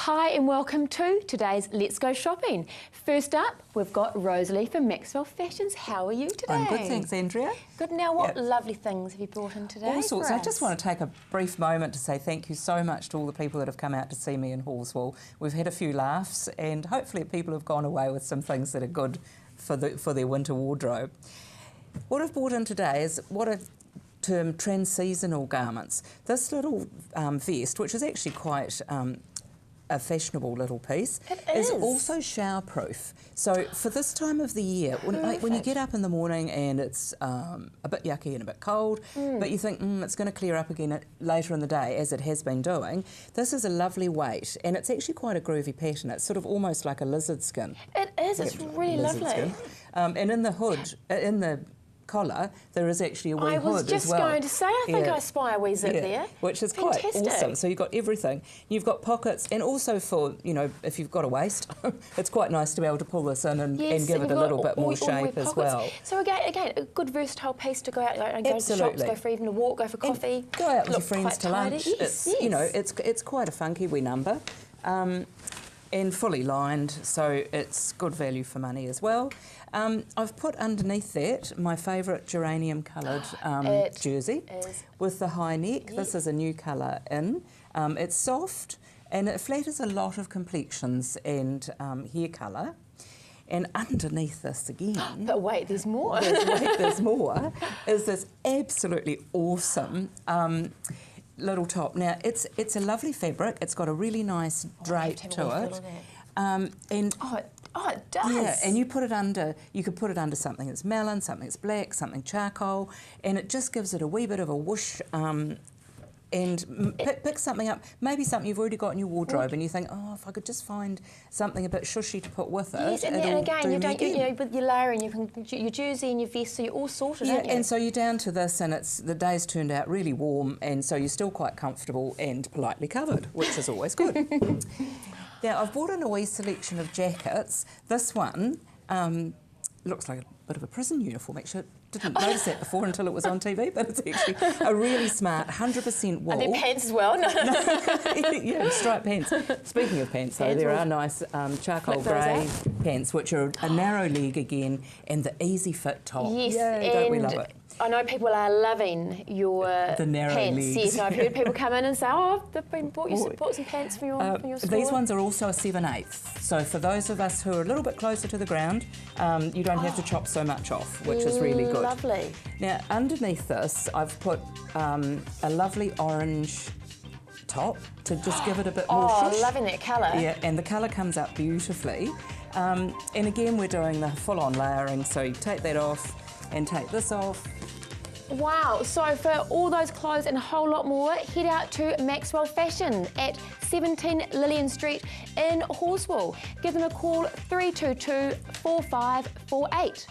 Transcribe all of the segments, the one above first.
Hi and welcome to today's Let's Go Shopping. First up, we've got Rosalie from Maxwell Fashions. How are you today? I'm good, thanks, Andrea. Good. Now, what lovely things have you brought in today? All sorts. I just want to take a brief moment to say thank you so much to all the people that have come out to see me in Horswell. We've had a few laughs and hopefully people have gone away with some things that are good for their winter wardrobe. What I've brought in today is what I've termed trans-seasonal garments. This little vest, which is actually quite a fashionable little piece, is also shower-proof. So for this time of the year, when you get up in the morning and it's a bit yucky and a bit cold, but you think it's going to clear up again later in the day, as it has been doing, this is a lovely weight, and it's actually quite a groovy pattern. It's sort of almost like a lizard skin. It is. It's really lovely. And in the hood, in the collar, there is actually a wee hood as well. I was just going to say, I think I spy a wee zip there. Which is quite awesome. So you've got everything. You've got pockets, and also for, you know, if you've got a waist, it's quite nice to be able to pull this in and give it a little bit more shape as well. So again, a good versatile piece to go out and go to the shops, go for even a walk, go for coffee. And go out with your friends to lunch. Yes, you know, it's quite a funky wee number. And fully lined, so it's good value for money as well. I've put underneath that my favourite geranium-coloured jersey with the high neck. This is a new colour in. It's soft and it flatters a lot of complexions and hair colour. And underneath this again... But wait, there's more. There's more. Is this absolutely awesome... little top. Now it's a lovely fabric. It's got a really nice drape to it. And it does. Yeah, and you put it under. You could put it under something that's melon, something that's black, something charcoal, and it just gives it a wee bit of a whoosh. And pick something up, maybe something you've already got in your wardrobe, and you think, oh, if I could just find something a bit shushy to put with it. Yes, and again, with your layering, you can your jersey and your vest, so you're all sorted, aren't you? And so you're down to this, and the day's turned out really warm, and so you're still quite comfortable and politely covered, which is always good. Now, I've brought in a wee selection of jackets. This one looks like a bit of a prison uniform, actually. Didn't notice that before until it was on TV, but it's actually a really smart 100% wool. And their pants as well. Yeah, striped pants. Speaking of pants, though, there are nice charcoal grey pants, which are a narrow leg again, and the easy fit top. Yes, yay, don't we love it? I know people are loving your the narrow pants. legs. Yes, I've heard people come in and say, "Oh, I've bought some pants for your store." These ones are also a 7/8. So for those of us who are a little bit closer to the ground, you don't have to chop so much off, which is really good. Lovely. Now underneath this, I've put a lovely orange top to just give it a bit more shush. Oh, loving that colour. Yeah, and the colour comes up beautifully. And again, we're doing the full-on layering, so you take that off and take this off. Wow, so for all those clothes and a whole lot more, head out to Maxwell Fashion at 17 Lillian Street in Horswell. Give them a call, 322 4548.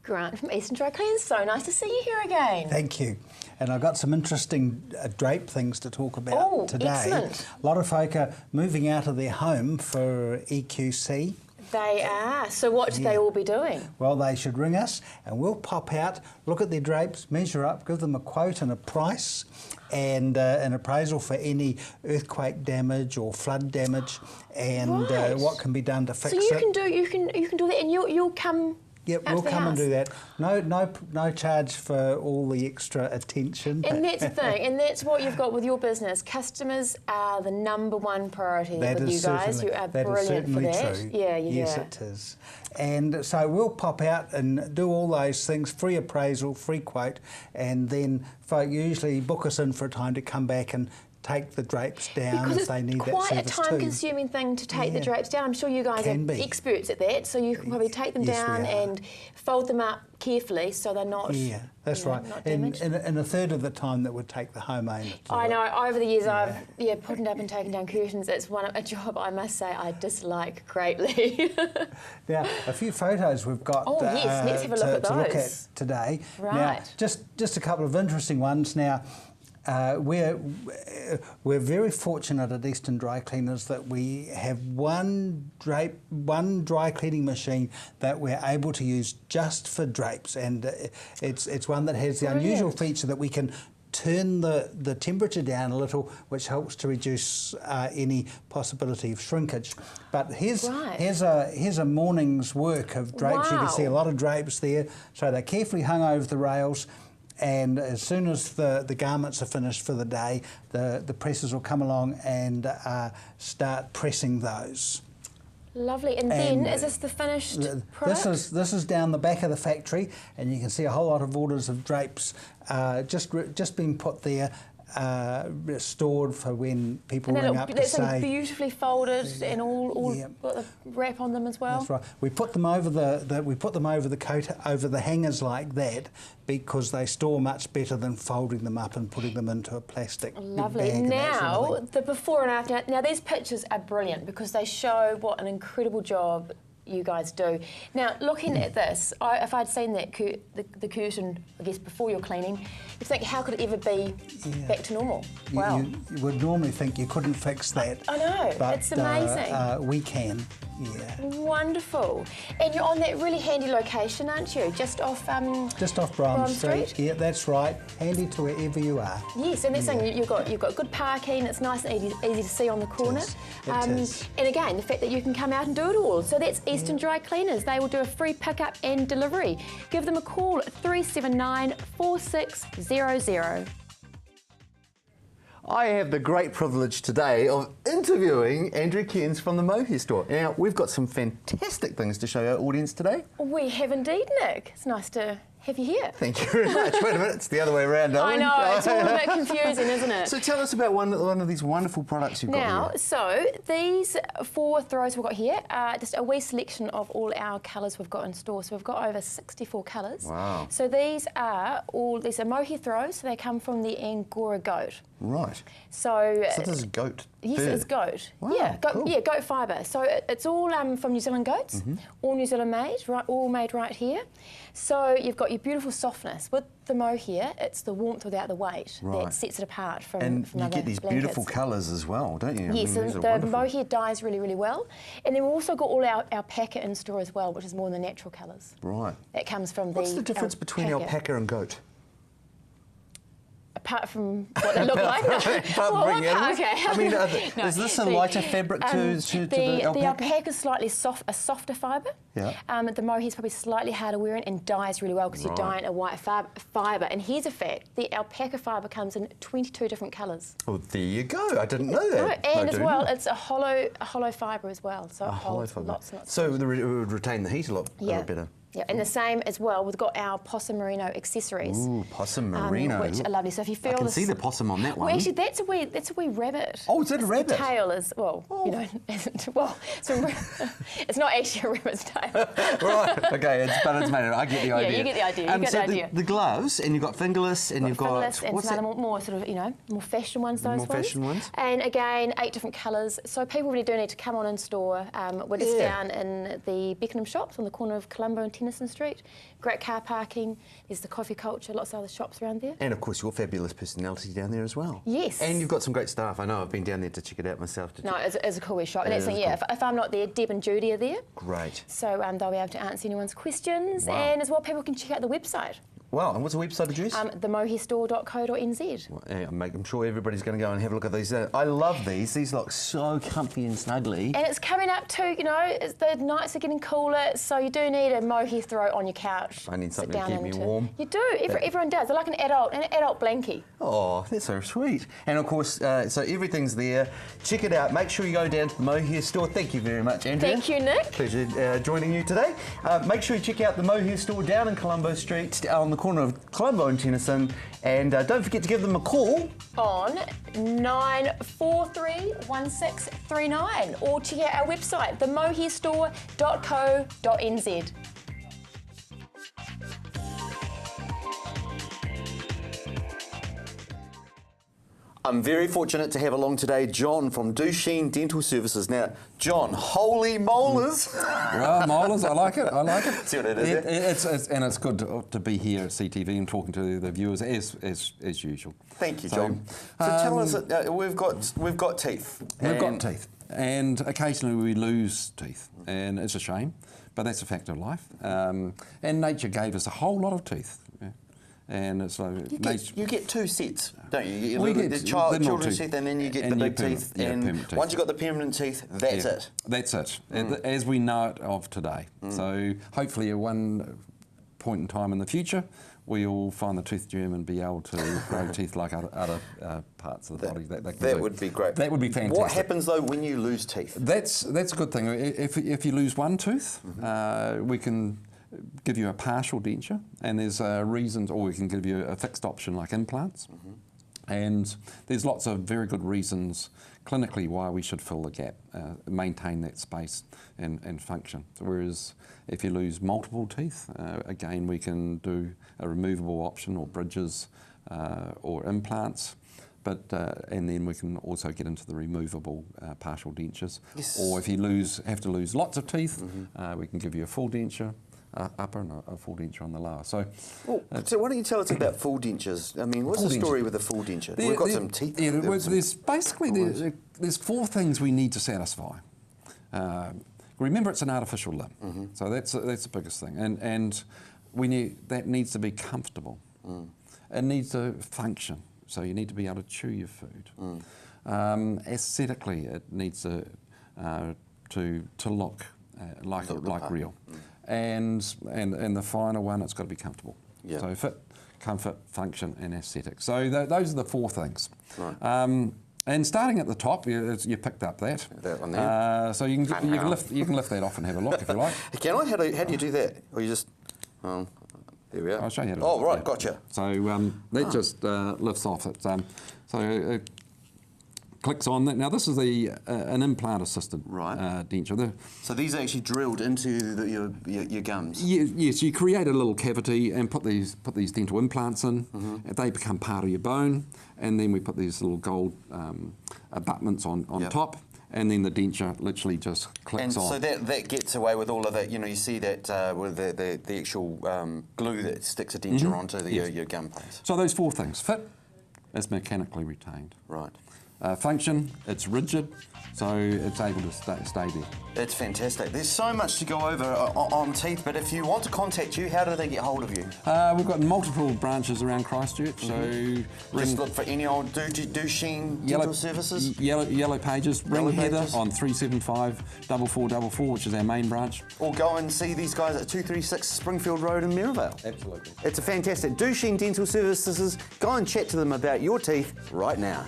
Grant from Eastern Dry Clean, so nice to see you here again. Thank you. And I've got some interesting drape things to talk about today. Excellent. A lot of folk are moving out of their home for EQC. They are. So what should they all be doing? Well, they should ring us and we'll pop out, look at their drapes, measure up, give them a quote and a price and an appraisal for any earthquake damage or flood damage and what can be done to fix it. So you can do that and you'll come. Yep, we'll come and do that. No charge for all the extra attention. And that's the thing, and that's what you've got with your business. Customers are the #1 priority with you guys. You are brilliant for that. That is certainly true. Yeah, yes, it is. And so we'll pop out and do all those things, free appraisal, free quote, and then folk usually book us in for a time to come back and take the drapes down if they need that service too. It's quite a time-consuming thing to take the drapes down. I'm sure you guys are experts at that, so you can probably take them down and fold them up carefully so they're not. Yeah, that's right. And a third of the time that would take the homeowner. I know. Over the years, I've putting up and taking down curtains. It's a job I must say I dislike greatly. Now, a few photos we've got. Oh yes, let's have a look at those. To look at today. Right. Now, just a couple of interesting ones now. We're very fortunate at Eastern Dry Cleaners that we have one dry cleaning machine that we're able to use just for drapes, and it's one that has the unusual feature that we can turn the temperature down a little, which helps to reduce any possibility of shrinkage. But here's a morning's work of drapes. You can see a lot of drapes there. So they're carefully hung over the rails, and as soon as the garments are finished for the day, the pressers will come along and start pressing those. Lovely. And then, is this the finished product? This is down the back of the factory, and you can see a whole lot of orders of drapes just being put there, stored for when people ring up to say... That's beautifully folded and all got the wrap on them as well. That's right. We put them over the coat, over the hangers like that, because they store much better than folding them up and putting them into a plastic Lovely. bag. Now, the before and after. Now, these pictures are brilliant because they show what an incredible job you guys do. Now, looking at this, if I'd seen that the curtain, I guess, before your cleaning, you'd think, how could it ever be back to normal? Wow. You would normally think you couldn't fix that. I know, but, it's amazing. We can, yeah. Wonderful. And you're on that really handy location, aren't you? Just off Braham Street. Yeah, that's right. Handy to wherever you are. Yes, and that's saying you've got good parking. It's nice and easy to see on the corner. It is. And again, the fact that you can come out and do it all. So that's Eastern Dry Cleaners. They will do a free pickup and delivery. Give them a call at 379 4600. I have the great privilege today of interviewing Andrea Cairns from the Mohair Store. Now, we've got some fantastic things to show our audience today. We have indeed, Nick. It's nice to have you here. Thank you very much. Wait a minute, it's the other way around, darling. I know, it's all a bit confusing, isn't it? So tell us about one of these wonderful products you've got now, here. So these 4 throws we've got here are just a wee selection of all our colours we've got in store. So we've got over 64 colours. Wow. So these are mohair throws, so they come from the Angora goat. Right. So this is goat. Yes, fur. it's goat. Wow, yeah, cool. goat fibre. So it's all from New Zealand goats, all New Zealand made, all made right here. So you've got your beautiful softness. With the mohair, it's the warmth without the weight that sets it apart from and from you other get these blankets. beautiful colours as well, don't you? Yes, and the mohair dyes really, really well. And then we've also got all our alpaca in store as well, which is more than the natural colours. Right. That comes from What's the difference between alpaca and goat? Apart from what they look like. Okay. I mean, No, is this a lighter fabric to the alpaca? The alpaca is slightly a softer fibre. Yeah. The mohair is probably slightly harder wearing and dyes really well because you're dyeing a white fibre. And here's a fact: the alpaca fibre comes in 22 different colours. Oh, there you go. I didn't know that. No, and as well, it's a hollow fibre as well. So it holds lots and lots. So it would retain the heat a lot better. Yeah, and the same as well, we've got our possum merino accessories. Ooh, possum merino. Which are lovely. So if you feel I can see the possum on that one. Well, actually, that's a wee rabbit. Oh, is that a rabbit? The tail is, well, you know, it's not actually a rabbit's tail. Right, okay, but it's made it. I get the idea. Yeah, you get the idea. You get the idea. The gloves, and you've got fingerless, and you've got... Fingerless and some other more sort of, more fashion ones, those more fashion ones. And again, 8 different colours. So people really do need to come on in store. We're just down in the Beckenham shops on the corner of Colombo and Tennyson Street. Great car parking. There's the coffee culture, lots of other shops around there. And of course, your fabulous personality down there as well. Yes. And you've got some great staff. I know, I've been down there to check it out myself. No, it's a cool wee shop. And that's the thing, if I'm not there, Deb and Judy are there. Great. So they'll be able to answer anyone's questions. Wow. And as well, people can check out the website. Wow, and what's the website address? themohairstore.co.nz. Well, I'm sure everybody's going to go and have a look at these. I love these. These look so comfy and snuggly. And it's coming up to, the nights are getting cooler, so you do need a mohair throw on your couch. I need something to keep me warm. You do. Everyone does. They're like an adult blankie. Oh, that's so sweet. And of course, so everything's there. Check it out. Make sure you go down to the Mohair Store. Thank you very much, Andrea. Thank you, Nick. Pleasure joining you today. Make sure you check out the Mohair Store down in Colombo Street on the corner of Colombo and Tennyson. And don't forget to give them a call on 9431639 or check out our website, themohairstore.co.nz. I'm very fortunate to have along today John from Duchesne Dental Services. Now, John, holy molars! Right, molars, I like it. See what it is? It's good to be here at CTV and talking to the viewers as usual. Thank you, John. So tell us, we've got teeth. We've got teeth, and occasionally we lose teeth, and it's a shame, but that's a fact of life. And nature gave us a whole lot of teeth. and it's You get 2 sets, don't you? We get the the normal children's teeth, teeth, and then you get and the your big permanent- teeth. yeah, And permanent teeth. once you've got the permanent teeth, that's Yeah, it. That's it, as we know it of today. So hopefully at one point in time in the future, we'll find the tooth germ and be able to grow teeth like other parts of the body. That would be great. That would be fantastic. What happens though when you lose teeth? That's a good thing. If you lose one tooth, we can give you a partial denture, and there's reasons, or we can give you a fixed option like implants. And there's lots of very good reasons clinically why we should fill the gap, maintain that space and function. Whereas if you lose multiple teeth, again we can do a removable option or bridges or implants. But, and then we can also get into the removable partial dentures. Yes. Or if you have to lose lots of teeth, we can give you a full denture upper and a full denture on the lower. So, so why don't you tell us about full dentures? I mean, what's the story with a full denture? We've got some teeth. Yeah, there's basically there's 4 things we need to satisfy. Remember, it's an artificial limb, so that's the biggest thing, and that needs to be comfortable. It needs to function, so you need to be able to chew your food. Aesthetically, it needs to look like real, and the final one, it's got to be comfortable. Yeah. So fit, comfort, function, and aesthetic. So those are the 4 things. Right. And starting at the top, you picked up that. That one there. So you can lift that off and have a look if you like. Can I? How do you do that? Or you just? There we are. I'll show you how to Oh do it, right, yeah. gotcha. So that just lifts off. It clicks on that. Now this is an implant-assisted denture. So these are actually drilled into your gums. Yes, you create a little cavity and put these dental implants in. They become part of your bone, and then we put these little gold abutments on top, and then the denture literally just clicks and on. So that gets away with all of that. You know, you see that with the actual glue that sticks a denture onto your gum place. So those 4 things: fit, it's mechanically retained. Right. Function, it's rigid, so it's able to stay there. It's fantastic. There's so much to go over on teeth, but if you want to contact you, how do they get hold of you? We've got multiple branches around Christchurch, so Just look for any old Duchenne Dental Services. Yellow Pages. Ring Heather Pages. on 375 4444, which is our main branch. Or go and see these guys at 236 Springfield Road in Merivale. Absolutely. It's a fantastic Duchenne Dental Services. Go and chat to them about your teeth right now.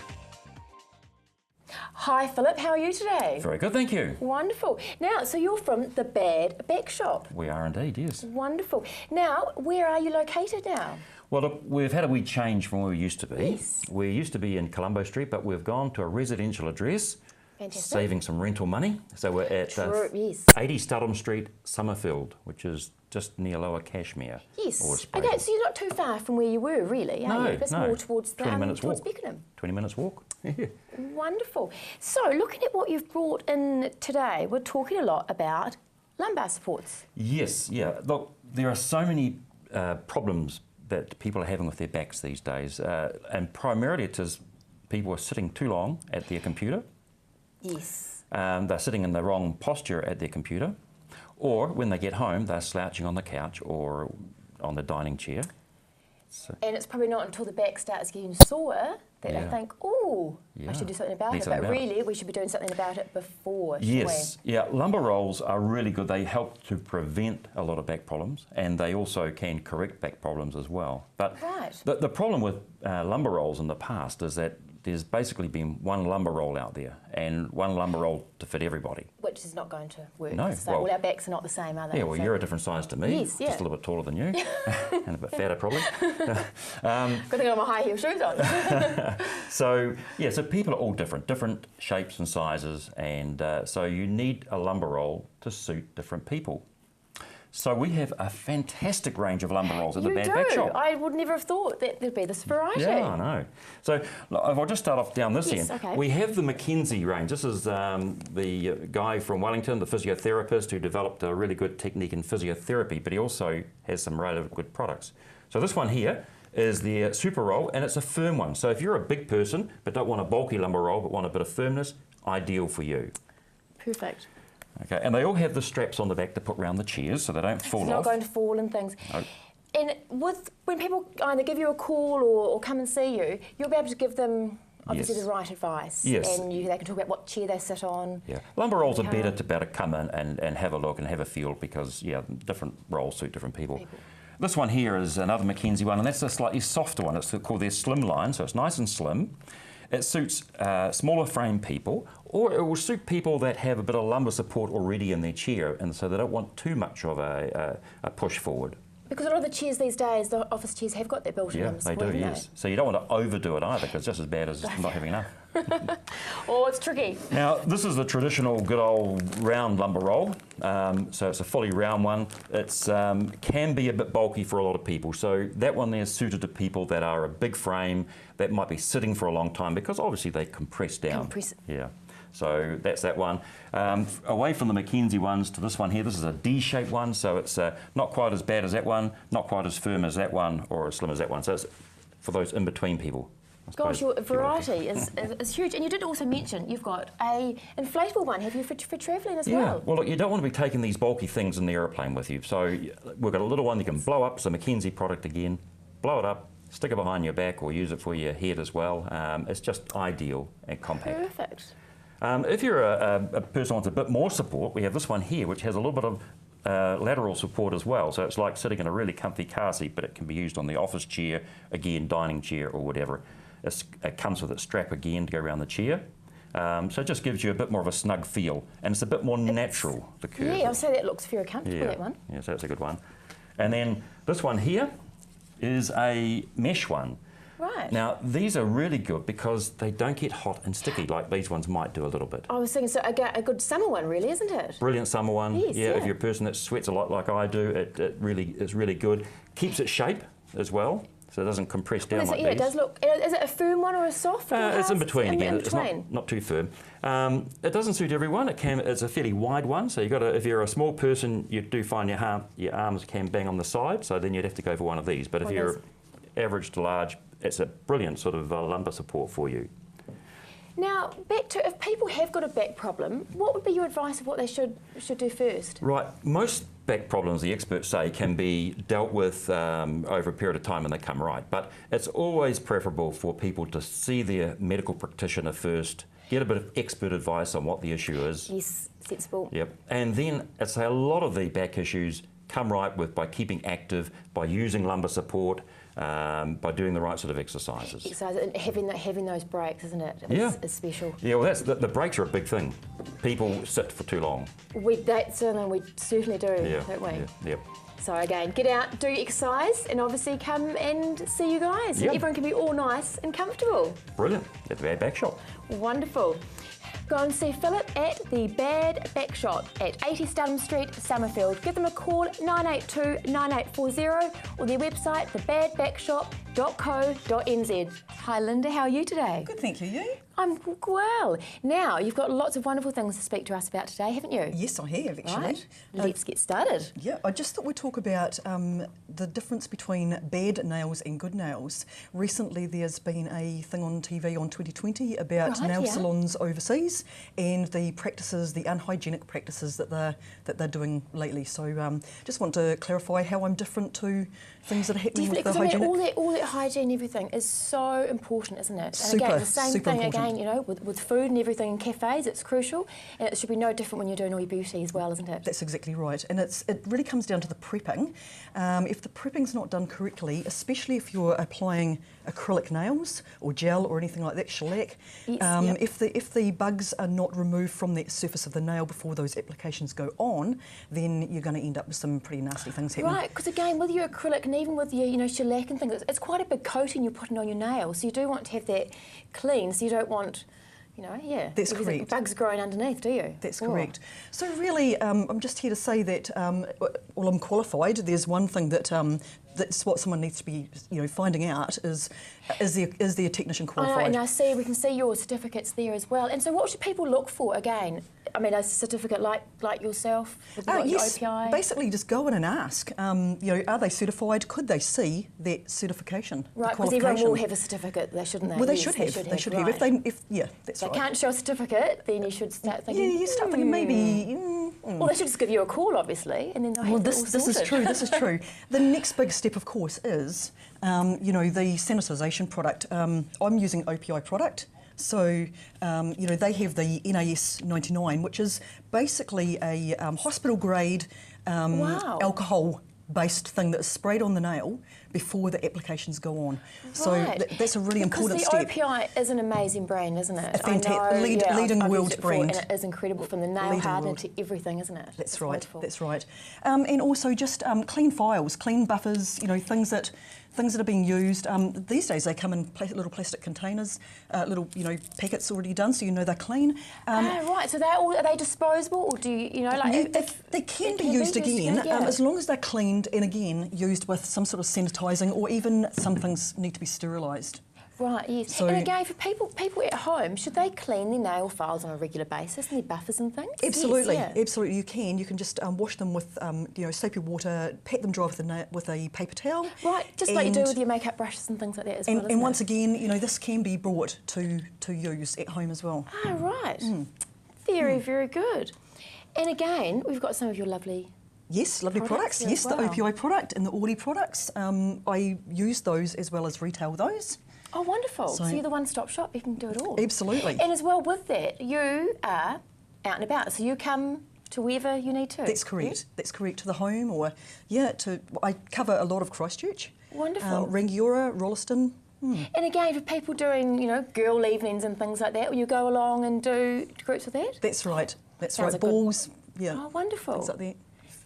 Hi Philip, how are you today? Very good, thank you. Wonderful. Now, so you're from the Bad Back Shop. We are indeed, yes. Wonderful. Now, where are you located now? Well, look, we've had a wee change from where we used to be. Yes. We used to be in Colombo Street, but we've gone to a residential address, Fantastic. saving some rental money. So we're at True, yes. 80 Studholme Street, Summerfield, which is just near Lower Cashmere. Yes. Or Okay, Sprague. so you're not too far from where you were, really, are you? It's more towards 20 minutes towards walk. Beckenham. 20 minutes walk. Wonderful. So, looking at what you've brought in today, we're talking a lot about lumbar supports. Yes, yeah. Look, there are so many problems that people are having with their backs these days, and primarily it is people are sitting too long at their computer. Yes. They're sitting in the wrong posture at their computer, or when they get home, they're slouching on the couch or on the dining chair. So, And it's probably not until the back starts getting sore that they Yeah. think, oh, I Yeah. should do something about Need it. something But about it. really, we should be doing something about it before. yes, yeah, lumbar rolls are really good. They help to prevent a lot of back problems, and they also can correct back problems as well. But Right. the problem with lumbar rolls in the past is that there's basically been one lumbar roll out there, and one lumbar roll to fit everybody. Which is not going to work. No, So well- all our backs are not the same, are they? Yeah, well, So you're a different size to me. Yes, yeah. Just a little bit taller than you, and a bit fatter probably. Good thing I got my high heel shoes on. So, yeah, so people are all different shapes and sizes, and so you need a lumbar roll to suit different people. So we have a fantastic range of lumbar rolls at the You Bad do. Back Shop. I would never have thought that there'd be this variety. Yeah, I know. So look, if I'll just start off down this Yes, end. okay. We have the Mackenzie range. This is the guy from Wellington, the physiotherapist who developed a really good technique in physiotherapy, but he also has some relatively good products. So this one here is the Super Roll, and it's a firm one. So if you're a big person but don't want a bulky lumbar roll but want a bit of firmness, ideal for you. Perfect. Okay, and they all have the straps on the back to put around the chairs so they don't fall It's not off. going to fall and things. No. And when people either give you a call or come and see you, you'll be able to give them obviously Yes. the right advice. Yes. And they can talk about what chair they sit on. Yeah, lumber rolls are better to come in and have a look and have a feel because, different rolls suit different people. This one here is another Mackenzie one, and that's a slightly softer one. It's called their Slim line, so it's nice and slim. It suits smaller frame people, or it will suit people that have a bit of lumbar support already in their chair, and so they don't want too much of a push forward. Because a lot of the chairs these days, the office chairs, have got that built-in lumbar they support, do, haven't yes. So you don't want to overdo it either, because it's just as bad as not having enough. Oh, it's tricky. Now, this is the traditional good old round lumber roll. So it's a fully round one. It's can be a bit bulky for a lot of people. So that one there is suited to people that are a big frame, that might be sitting for a long time, because obviously they compress down. Yeah. So that's that one. Away from the Mackenzie ones to this one here, this is a D-shaped one, so it's not quite as bad as that one, not quite as firm as that one, or as slim as that one. So it's for those in-between people. Gosh, your variety is huge. And you did also mention you've got a inflatable one, have you, for travelling as well? Yeah, well, look, you don't want to be taking these bulky things in the aeroplane with you. So we've got a little one you can blow up. It's a Mackenzie product again. Blow it up, stick it behind your back, or use it for your head as well. It's just ideal and compact. Perfect. If you're a person who wants a bit more support, we have this one here, which has a little bit of lateral support as well. So it's like sitting in a really comfy car seat, but it can be used on the office chair, again, dining chair or whatever. It comes with a strap again to go around the chair. So it just gives you a bit more of a snug feel, and it's a bit more natural, the curve. Yeah, I'll say that looks very comfortable, that one. Yeah, so that's a good one. And then this one here is a mesh one. Right. Now, these are really good because they don't get hot and sticky like these ones might do a little bit. I was thinking, so a good summer one, really, isn't it? Brilliant summer one. Yes, yeah, if you're a person that sweats a lot like I do, it really is really good. Keeps its shape as well, so it doesn't compress down like these. It does look. Is it a firm one or a soft? It's in between again. In between. It's not too firm. It doesn't suit everyone. It's a fairly wide one, so if you're a small person, you do find your arms can bang on the side. So then you'd have to go for one of these. But if you're average to large, it's a brilliant sort of lumbar support for you. Now, back to if people have got a back problem, what would be your advice of what they should do first? Right, most back problems, the experts say, can be dealt with over a period of time and they come right. But it's always preferable for people to see their medical practitioner first, get a bit of expert advice on what the issue is. Yes, sensible. Yep, and then I'd say a lot of the back issues come right by keeping active, by using lumbar support, by doing the right sort of exercises. Exercise and having those breaks, isn't it? Is special. Yeah, well, the breaks are a big thing. People sit for too long. That's something we certainly do, don't we? Yeah, yep. So again, get out, do exercise, and obviously come and see you guys. Yep. Everyone can be all nice and comfortable. Brilliant, at the Bad Back Shop. Wonderful. Go and see Philip at the Bad Back Shop at 80 Studham Street, Summerfield. Give them a call, 982 9840, or their website, thebadbackshop.co.nz. Hi Linda, how are you today? Good, thank you. You? I'm well. Now, you've got lots of wonderful things to speak to us about today, haven't you? Yes, I have actually. Right. Let's get started. Yeah, I just thought we'd talk about the difference between bad nails and good nails. Recently, there's been a thing on TV on 2020 about nail salons overseas and the practices, the unhygienic practices that they're doing lately. So, just want to clarify how I'm different to things that are happening with the hygienic. All that hygiene, everything is so important, isn't it? Super, and again, the same thing important. again. You know, with food and everything in cafes, it's crucial, and it should be no different when you're doing all your beauty as well, isn't it? That's exactly right, and it really comes down to the prepping. If the prepping's not done correctly, especially if you're applying acrylic nails or gel or anything like that, shellac, if the bugs are not removed from the surface of the nail before those applications go on, then you're going to end up with some pretty nasty things happening. Right, because again, with your acrylic and even with your shellac and things, it's quite a big coating you're putting on your nail, so you do want to have that clean, so you don't want, That's correct. bugs growing underneath, do you? That's correct. So really, I'm just here to say that, I'm qualified. There's one thing that that's what someone needs to be, finding out is their technician qualified? And we can see your certificates there as well. And so, what should people look for again? I mean, a certificate like yourself, with yes, OPI? Basically just go in and ask, are they certified? Could they see that certification? Right, because everyone will have a certificate, shouldn't they? Well, they yes, should have. They should have. Right. That's right. If they can't show a certificate, then you should start thinking. Yeah, you start thinking maybe. Well, they should just give you a call, obviously, and then they'll have this is true. This is true. The next big step, of course, is, you know, the sanitisation product. I'm using OPI product. So, you know, they have the NAS 99, which is basically a hospital-grade alcohol-based thing that is sprayed on the nail before the applications go on. Right. So that's a really important step. Because the OPI is an amazing brand, isn't it? A fantastic, leading I've world used it before, brand. and it is incredible, from the nail Leading hardener world. to everything, isn't it? That's It's right. wonderful. That's right. And also just clean files, clean buffers. You know, things that are being used. These days they come in little plastic containers, little, you know, packets already done, so you know they're clean. Right. So are they disposable, or do you know, like They can be used again, as long as they're cleaned and again used with some sort of sanitising, or even some things need to be sterilised. Right, yes. So- and again, for people at home, should they clean their nail files on a regular basis and their buffers and things? Absolutely, Yes, yeah. absolutely. You can. You can just wash them with, you know, soapy water, pat them dry with a paper towel. Right, just like you do and- with your makeup brushes and things like that as well. And, isn't once it? again, you know, this can be brought to use at home as well. Ah, right. Very, very good. And again, we've got some of your lovely. Yes, lovely products. Products Yes, as well. the OPI product and the Audi products. I use those as well as retail those. Oh, wonderful. So So- you're the one-stop shop. You can do it all. Absolutely. And as well with that, you are out and about. So you come to wherever you need to. That's correct. That's correct. To the home, or I cover a lot of Christchurch. Wonderful. Rangiora, Rolleston. And again, for people doing, you know, girl evenings and things like that, will you go along and do groups with that? That's right. That's Sounds right. like good- Balls. Yeah. Oh, wonderful. Things like that.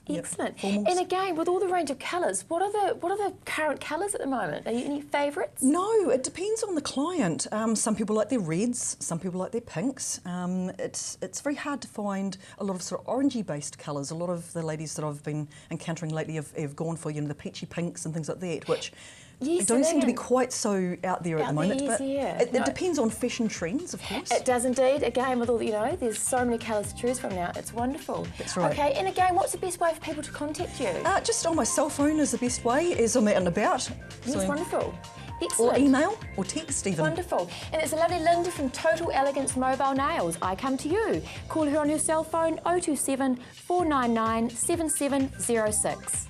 Yep. Excellent. Formals. And again, with all the range of colours, what are the current colours at the moment? Are you any favourites? No, it depends on the client. Some people like their reds, some people like their pinks. It's very hard to find a lot of sort of orangey based colours. A lot of the ladies that I've been encountering lately have gone for, you know, the peachy pinks and things like that, which Yes, don't they seem to be can. quite so out there at Out the there, moment. yes, But yeah. it No. depends on fashion trends, of course. It does indeed. Again, with all the, you know, there's so many colours to choose from now. It's wonderful. That's right. Okay, and again, what's the best way for people to contact you? Just on my cell phone is the best way, as I'm out and about. Yes, So- wonderful. Or Excellent. email or text even. Wonderful. And it's a lovely Linda from Total Elegance Mobile Nails. I come to you. Call her on your cell phone 027 499 7706.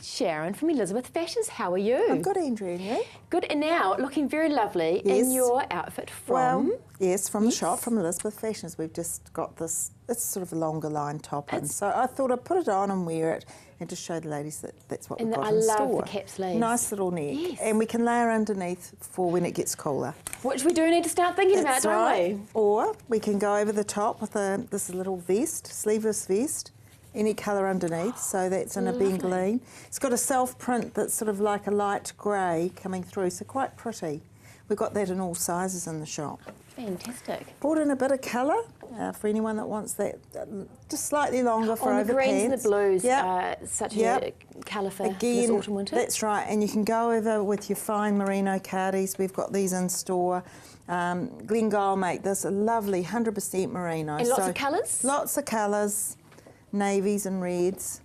Sharon from Elizabeth Fashions, how are you? I'm good, Andrea, and you? Good, and now looking very lovely in Yes. your outfit from... Well, yes, from the shop, from Elizabeth Fashions. We've just got this, it's sort of a longer line top, and so I thought I'd put it on and wear it and just show the ladies that that's what And we've got I in love store. the cap sleeves. Nice little neck. Yes. And we can layer underneath for when it gets cooler. Which we do need to start thinking about, That's don't right. we? Or we can go over the top with this little vest, sleeveless vest, any colour underneath, so that's in a bengaline. It's got a self-print that's sort of like a light grey coming through, so quite pretty. We've got that in all sizes in the shop. Fantastic. Brought in a bit of colour for anyone that wants that, just slightly longer for On overpants. the greens and the blues, Yep. such Yep. a colour for this Again, autumn winter. that's right, and you can go over with your fine merino cardis. We've got these in store. Glengyle make this a lovely 100% merino. And lots of colours? Lots of colours, navies and reds.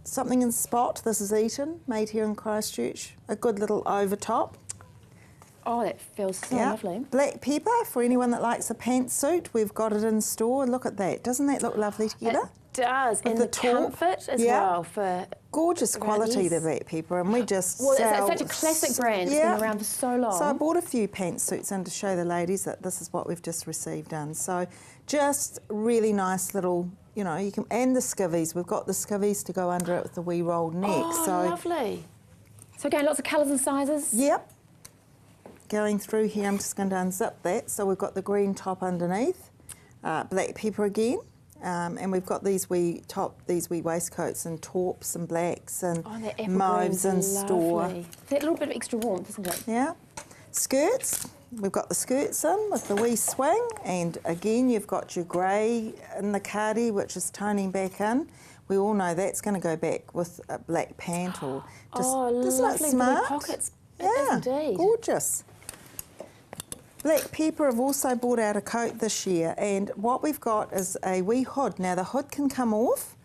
Something in spot. This is Eton, made here in Christchurch. A good little over top. Oh, that feels so Yeah. lovely. Black pepper for anyone that likes a pantsuit. We've got it in store. Look at that. Doesn't that look lovely together? It does, With and the the top. comfort as Yeah. well for... Gorgeous quality, yes. the black pepper, and we just Well, sell... it's such a classic brand. It's been around for so long. So I bought a few pantsuits in to show the ladies that this is what we've just received in. So just really nice little, you know, you can, and the skivvies. We've got the skivvies to go under it with the wee rolled neck. Oh, so lovely. So again, lots of colours and sizes. Yep. Going through here, I'm just going to unzip that. So we've got the green top underneath, black pepper again, and we've got these wee waistcoats and taups and blacks and Oh, that apple mauves in green's store. lovely. That little bit of extra warmth, isn't it? Yeah. Skirts, we've got the skirts in with the wee swing, and again you've got your grey in the cardi, which is toning back in. We all know that's going to go back with a black pant or just, Oh, isn't lovely it smart? little pockets. It Yeah, is indeed. gorgeous. Black Pepper have also brought out a coat this year, and what we've got is a wee hood. Now the hood can come off.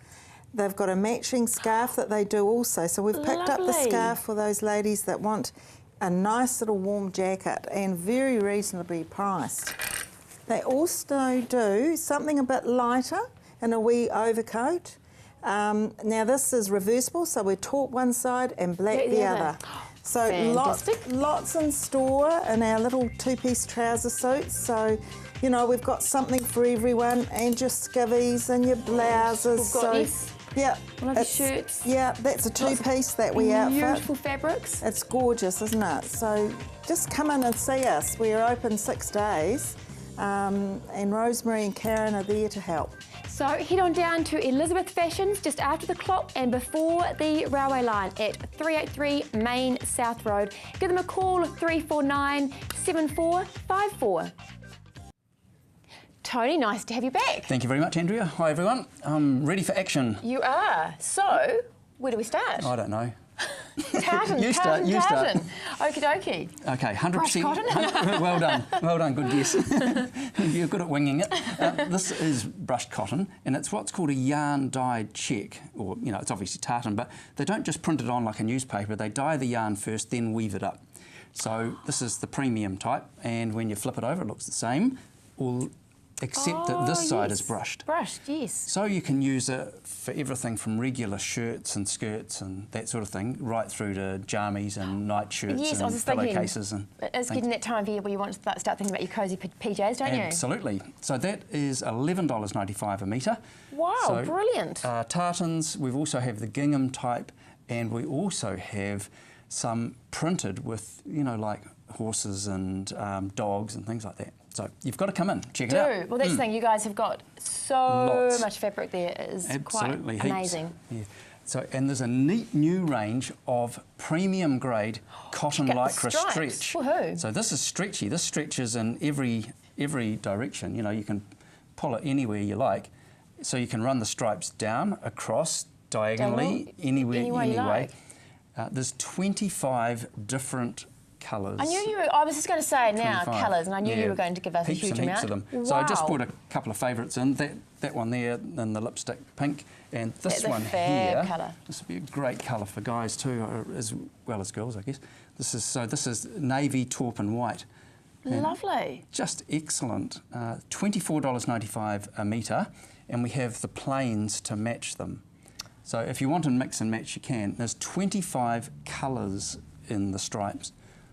They've got a matching scarf that they do also. So we've picked up the Lovely. scarf for those ladies that want a nice little warm jacket and very reasonably priced. They also do something a bit lighter in a wee overcoat. Now this is reversible, so we're taupe one side and black the other. So lots in store in our little two-piece trouser suits. So, you know, we've got something for everyone, and your skivvies and your blouses. We've got this. Yeah, one of the shirts. Yeah, that's a two-piece that we outfit. Beautiful fabrics. It's gorgeous, isn't it? So just come in and see us. We're open 6 days, and Rosemary and Karen are there to help. So head on down to Elizabeth Fashions just after the clock and before the railway line at 383 Main South Road. Give them a call, 349 7454. Tony, nice to have you back. Thank you very much, Andrea. Hi, everyone. I'm ready for action. You are. So, where do we start? I don't know. Tartan. You start. Okie dokie. Okay, 100%. Brushed cotton? Well done. Well done, good guess. You're good at winging it. This is brushed cotton, and it's what's called a yarn dyed check, or, you know, it's obviously tartan, but they don't just print it on like a newspaper. They dye the yarn first, then weave it up. So this is the premium type, and when you flip it over, it looks the same. Except that this side is brushed. Brushed, yes. So you can use it for everything from regular shirts and skirts and that sort of thing, right through to jammies and night shirts and pillowcases and it's getting that time of year where you want to start thinking about your cosy PJs, don't you? Absolutely. So that is $11.95 a metre. Wow, so, brilliant. Tartans, we also have the gingham type, and we also have some printed with, you know, like horses and dogs and things like that. So you've got to come in, check it out. Well, that's the thing, you guys have got so much fabric there. It is absolutely quite amazing. Yeah. So, and there's a neat new range of premium grade cotton lycra stretch. Woohoo. So this is stretchy. This stretches in every direction. You know, you can pull it anywhere you like. So you can run the stripes down, across, diagonally, any way. There's 25 different colours. I was just going to say now, colours, and I knew you were going to give us a huge amount. Heaps of them. Wow. So I just put a couple of favourites in. That one there, in the lipstick pink, and this one here. Colour. This would be a great colour for guys too, as well as girls, I guess. This is navy, taupe, and white. And lovely. Just excellent. $24.95 a metre, and we have the plains to match them. So if you want to mix and match, you can. There's 25 colours in the stripes.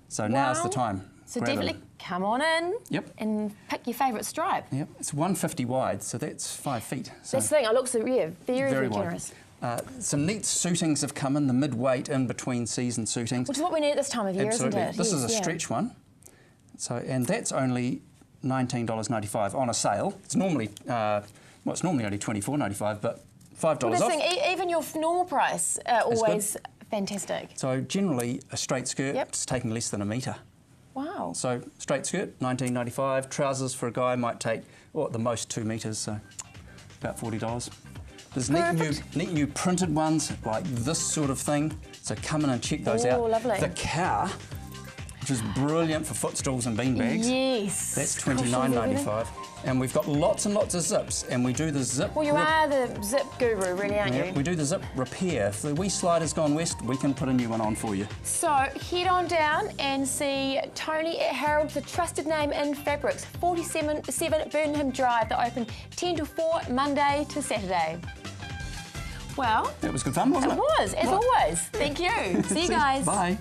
So now's the time. So definitely come on in and pick your favourite stripe. Yep, it's 150 wide, so that's 5 feet. So that's the thing, it looks, very generous. Some neat suitings have come in, the mid-weight in between season suitings. Which is what we need at this time of year, absolutely. Isn't it? This is a stretch one. So, and that's only $19.95 on a sale. It's normally, it's normally only $24.95, but $5 off. Thing, even your normal price, always fantastic. So generally, a straight skirt is taking less than a metre. Wow. So straight skirt, $19.95. Trousers for a guy might take, at the most 2 metres, so about $40. There's neat new printed ones like this sort of thing. So come in and check those out. Lovely. The cow, which is brilliant for footstools and beanbags. Yes. That's $29.95. And we've got lots and lots of zips, and we do the zip... Well, you are the zip guru, really, aren't you? We do the zip repair. If the wee slider's gone west, we can put a new one on for you. So head on down and see Tony at Harold's, the trusted name in fabrics, 47 Burnham Drive. They're open 10 to 4, Monday to Saturday. Well... That was good fun, wasn't it? It was, as always. Thank you. See you guys. Bye.